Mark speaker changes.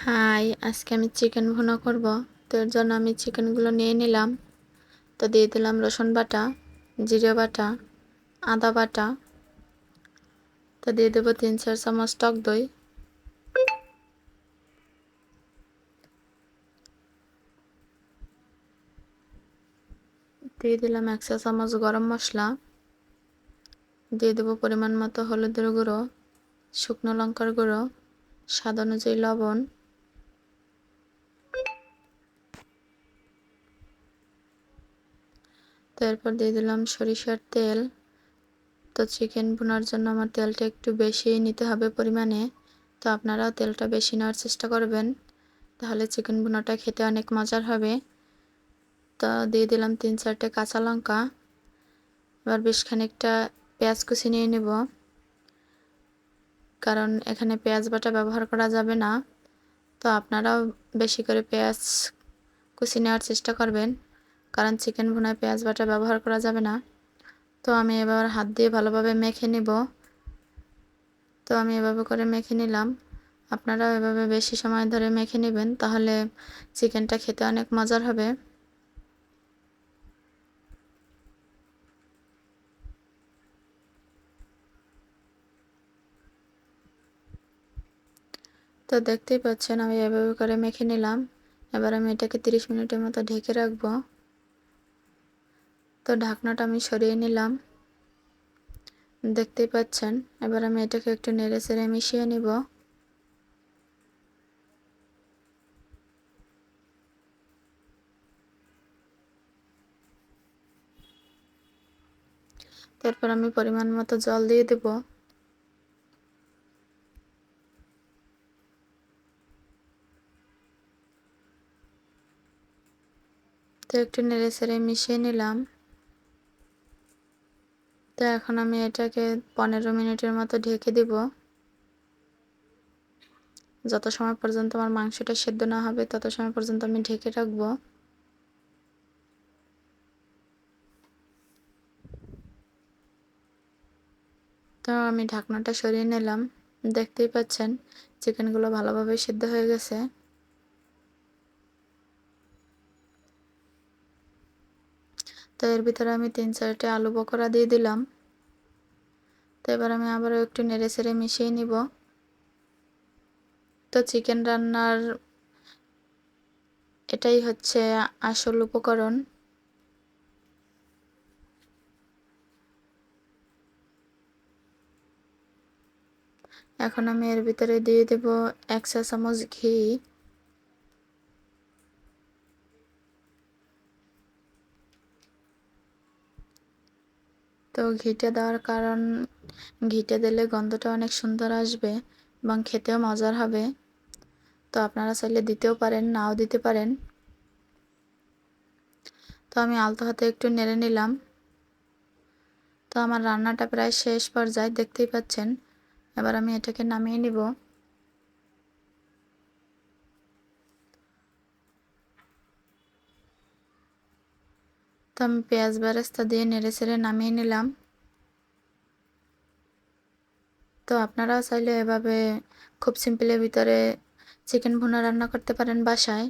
Speaker 1: High, আজকে আমি chicken ভুনা করব। তো এর জন্য আমি চিকেনগুলো নিয়ে নিলাম। তো দিয়ে দিলাম রসুন বাটা, জিরে বাটা, আদা বাটা। তো দিয়ে দেবো 3-4 চামচ টক দই। দিয়ে দিলাম 1 চা চামচ গরম মশলা। দিয়ে দেবো পরিমাণ মতো হলুদের গুঁড়ো, শুকনো লঙ্কার গুঁড়ো, স্বাদ অনুযায়ী লবণ। তো এরপর দিয়ে দিলাম সরিষার তেল। তো চিকেন ভুনার জন্য আমার তেলটা একটু বেশি নিতে হবে পরিমাণে। তো আপনারাও তেলটা বেশি নেওয়ার চেষ্টা করবেন, তাহলে চিকেন ভুনাটা খেতে অনেক মজার হবে। তো দিয়ে দিলাম 3-4টে কাঁচা লঙ্কা। এবার বেশ খানিকটা পেঁয়াজ কুচি নিয়ে নেব, কারণ এখানে পেঁয়াজ বাটা ব্যবহার করা যাবে না। তো আপনারাও বেশি করে পেঁয়াজ কুচি নেওয়ার চেষ্টা করবেন, কারণ চিকেন ভুনায় পেঁয়াজ বাটা ব্যবহার করা যাবে না। তো আমি এবার হাত দিয়ে ভালোভাবে মেখে নেব। তো আমি এভাবে করে মেখে নিলাম। আপনারাও এভাবে বেশি সময় ধরে মেখে নেবেন, তাহলে চিকেনটা খেতে অনেক মজার হবে। তো দেখতেই পাচ্ছেন আমি এভাবে করে মেখে নিলাম। এবার আমি এটাকে 30 মিনিটের মতো ঢেকে রাখবো। তো ঢাকনাটা আমি সরিয়ে নিলাম, দেখতেই পাচ্ছেন। এবার আমি এটাকে একটু নেড়ে চেড়ে মিশিয়ে নিব। তারপর আমি পরিমাণ মতো জল দিয়ে দেব। তো একটু নেড়ে চেড়ে মিশিয়ে নিলাম। তো এখন আমি এটাকে 15 মিনিটের মতো ঢেকে দিব, যত সময় পর্যন্ত আমার মাংসটা সেদ্ধ না হবে তত সময় পর্যন্ত আমি ঢেকে রাখবো। তো আমি ঢাকনাটা সরিয়ে নিলাম, দেখতেই পাচ্ছেন চিকেনগুলো ভালোভাবে সিদ্ধ হয়ে গেছে। তো এর ভিতরে আমি 3-4টে আলু বখরা দিয়ে দিলাম। তো এবার আমি আবারও একটু নেড়ে চেড়ে মিশিয়ে নিব। তো চিকেন রান্নার এটাই হচ্ছে আসল উপকরণ। এখন আমি এর ভিতরে দিয়ে দেব 1 চা চামচ ঘি। তো ঘিটা দেওয়ার কারণ, ঘিটা দিলে গন্ধটা অনেক সুন্দর আসবে এবং খেতেও মজার হবে। তো আপনারা চাইলে দিতেও পারেন, নাও দিতে পারেন। তো আমি আলতো হাতে একটু নেড়ে নিলাম। তো আমার রান্নাটা প্রায় শেষ পর্যায়ে, দেখতেই পাচ্ছেন। এবার আমি এটাকে নামিয়ে নিব। তো আমি পেঁয়াজ বেরেস্তা দিয়ে নেড়ে চেড়ে নামিয়ে নিলাম। তো আপনারাও চাইলে এভাবে খুব সিম্পলের ভিতরে চিকেন ভুনা রান্না করতে পারেন বাসায়।